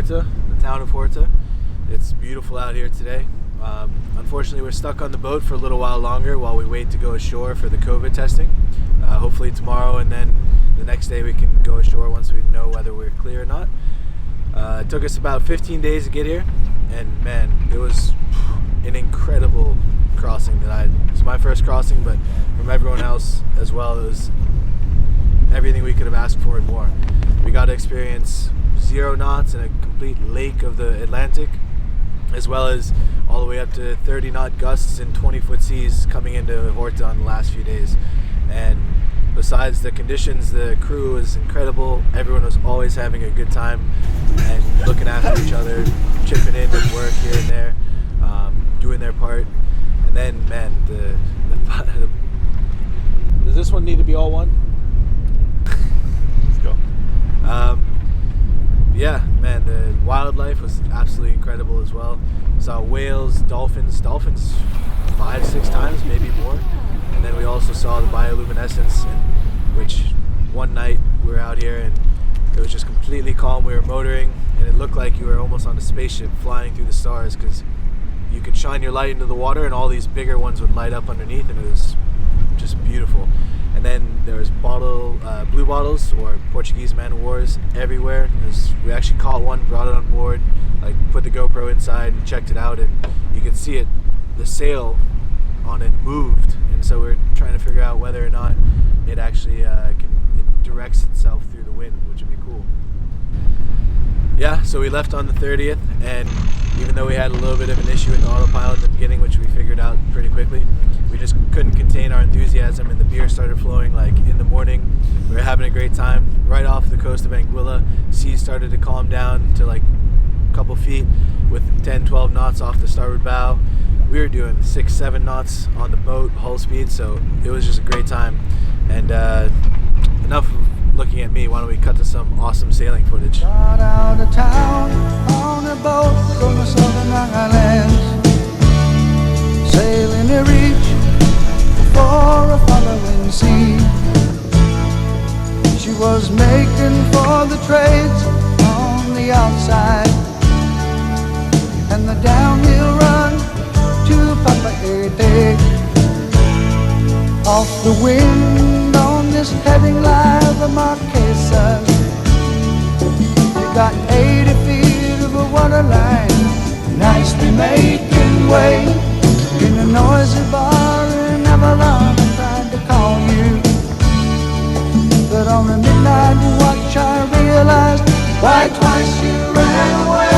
Horta, the town of Horta. It's beautiful out here today. Unfortunately, we're stuck on the boat for a little while longer while we wait to go ashore for the COVID testing. Hopefully tomorrow and then the next day we can go ashore once we know whether we're clear or not. It took us about 15 days to get here, and man, it was an incredible crossing. It was my first crossing, but from everyone else as well, it was everything we could have asked for and more. We got to experience 0 knots in a complete lake of the Atlantic, as well as all the way up to 30 knot gusts and 20-foot seas coming into Horta on the last few days. And besides the conditions, the crew was incredible. Everyone was always having a good time and looking after each other, chipping in with work here and there, doing their part. And then, man, does this one need to be all one? Let's go. Yeah, man, the wildlife was absolutely incredible as well. Saw whales, dolphins 5-6 times, maybe more. And then we also saw the bioluminescence, which one night we were out here and it was just completely calm. We were motoring and it looked like you were almost on a spaceship flying through the stars, because you could shine your light into the water and all these bigger ones would light up underneath, and it was just beautiful. And then there was blue bottles, or Portuguese man-o'-wars, everywhere. We actually caught one, brought it on board, like put the GoPro inside and checked it out, and you could see it, the sail on it moved, and so we're trying to figure out whether or not it actually it directs itself through the wind, which would be cool. Yeah, so we left on the 30th, and even though we had a little bit of an issue with the autopilot in the beginning, which we figured out pretty quickly, we just couldn't contain our enthusiasm, and the beer started flowing like in the morning. We were having a great time. Right off the coast of Anguilla, seas started to calm down to like a couple feet with 10-12 knots off the starboard bow. We were doing 6-7 knots on the boat, hull speed, so it was just a great time. And enough of looking at me, why don't we cut to some awesome sailing footage. Got out of town on a boat from the southern islands, sailing to reach for a following sea. She was making for the trades on the outside, and the downhill run to Papaete. Off the wind on this heading live of Marquesas, you got 80 feet of a waterline, nicely making way in a noisy bar in Avalon. I tried to call you, but on a midnight watch I realized why twice you ran away.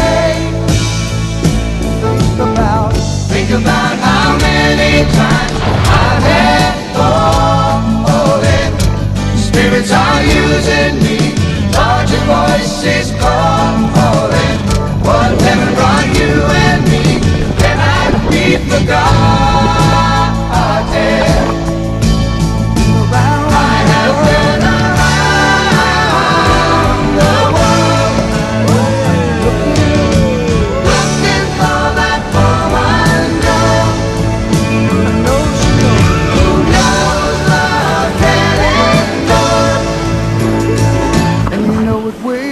Think about how many times I've had falling. Spirits are using me, larger voices calling. What heaven brought you and me cannot be forgotten. I have been around the world, looking for that woman girl who knows the heading north, and you know it will.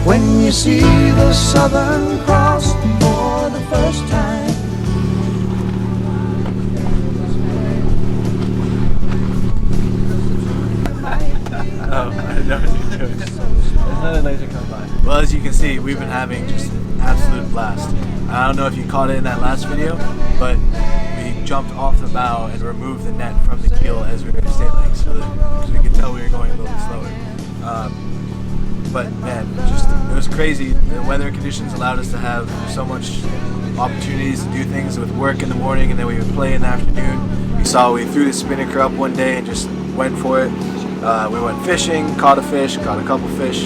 When you see the Southern Cross for the first time, Oh, I didn't know what you were doing. There's another laser come by. Well, as you can see, we've been having just an absolute blast. I don't know if you caught it in that last video, but we jumped off the bow and removed the net from the keel as we were sailing, so that we could tell we were going a little bit slower. But man, it was crazy. The weather conditions allowed us to have so much opportunities to do things with work in the morning, and then we would play in the afternoon. We threw the spinnaker up one day and just went for it. We went fishing, caught a fish, caught a couple fish,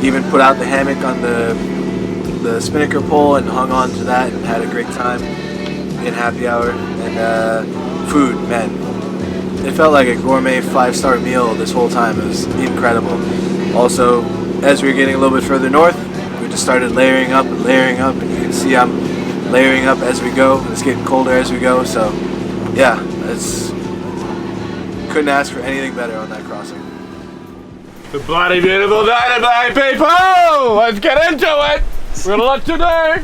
even put out the hammock on the spinnaker pole and hung on to that and had a great time in happy hour. And food, man, it felt like a gourmet 5-star meal this whole time. It was incredible. Also, as we were getting a little bit further north, we just started layering up, and you can see I'm layering up as we go. It's getting colder as we go, so yeah, couldn't ask for anything better on that crossing. The bloody beautiful dynamite, people! Let's get into it! We're gonna look today!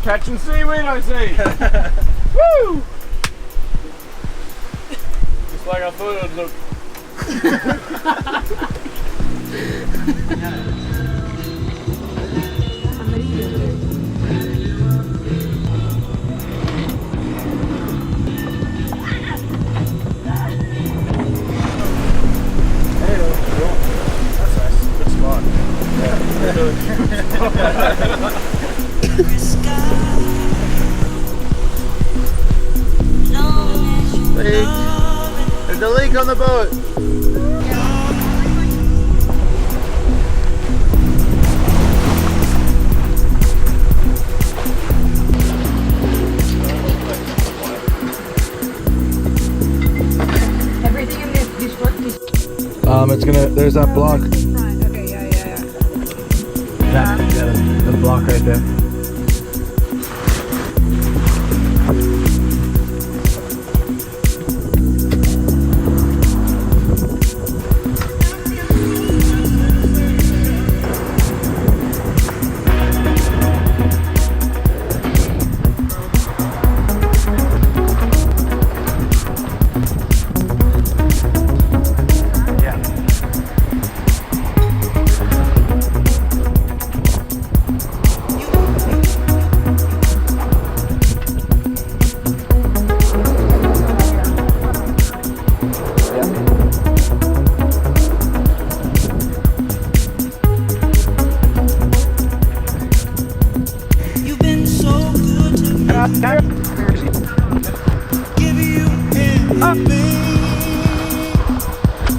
Catching seaweed, I see! Woo! Just like I thought it would look. There's a leak on the boat. Everything in this work is There's that block. okay, yeah. The block right there.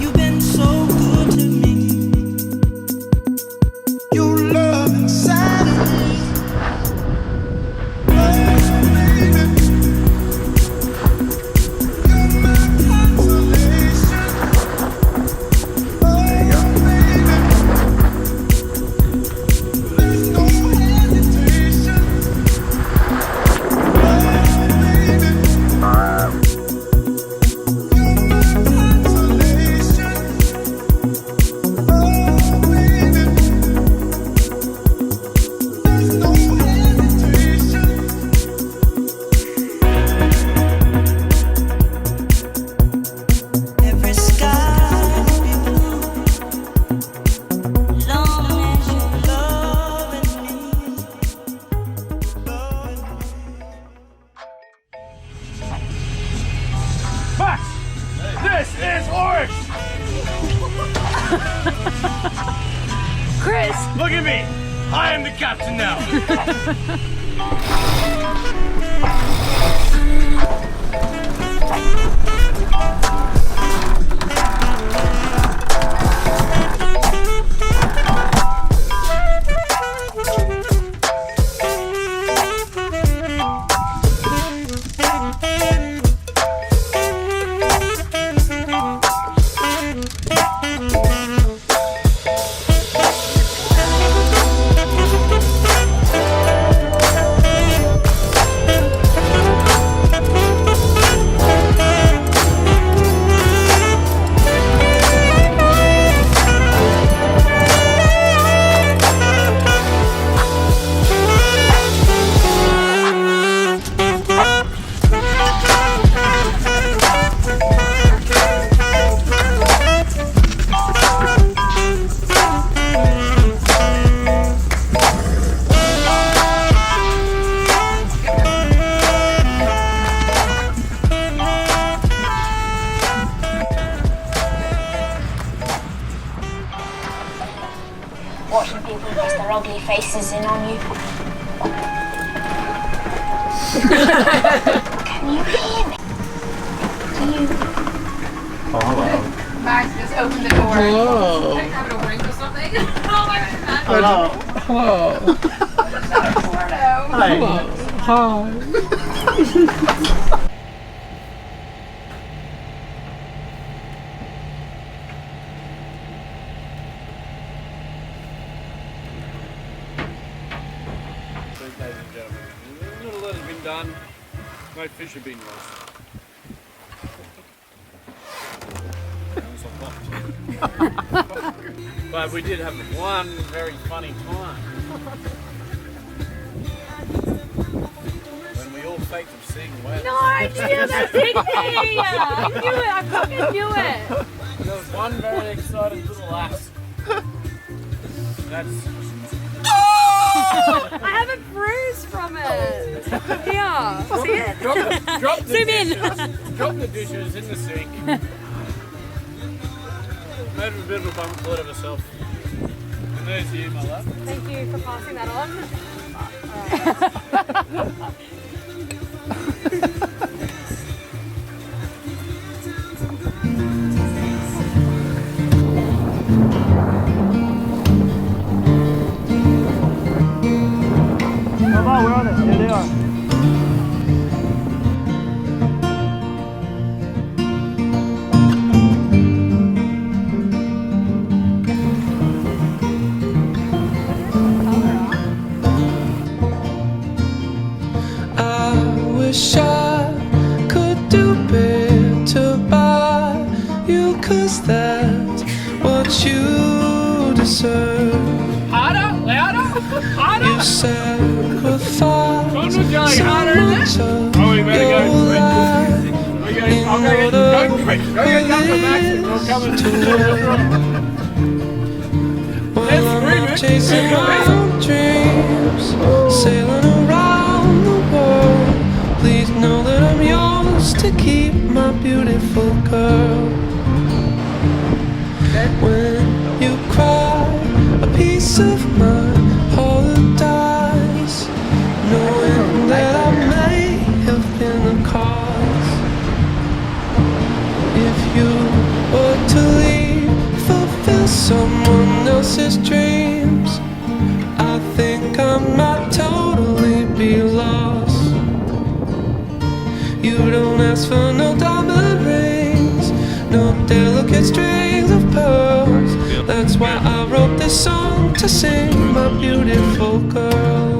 You've been so good to me. Your love inside of me. Oh, baby. You're my consolation. Oh, baby. There's no hesitation. Oh, baby. Max! This is Oryxx! Chris! Look at me! I am the captain now! Watching people press their ugly faces in on you. Can you hear me? Do you? Oh, hello. Max just opened the door. Hello. Like having a wink or something. Oh my god. Hello. Hello. Porno. Hi. done. No fish have been lost. But we did have one very funny time. When we all faked of seeing whales. No, I knew that, didn't he? I knew it. I fucking knew it. There was one very excited little lass. That's... I have a bruise from it. Here, see it? Drop the Zoom in. dishes. Drop the dishes in the sink. Made a bit of a bum thought of herself. And there's you, my love. Thank you for passing that on. Come on, we're on it. Here they are. I wish I could do better by you, 'cause that's what you deserve. Harder, louder, harder. You sacrifice Come on, Johnny, so harder. much of Oh, we better go your quick. life I'll go get go quick. Go get Dr. Max and we'll come and Well, I'm chasing my own dreams, sailing around the world. Please know that I'm yours to keep, my beautiful girl. When you cry, a piece of my heart dies, knowing that I may have been the cause. If you were to leave, fulfill someone else's dreams, I think I might totally be lost. You don't ask for no diamond rings, no delicate strings of pearls. That's why I wrote this song to sing, my beautiful girl.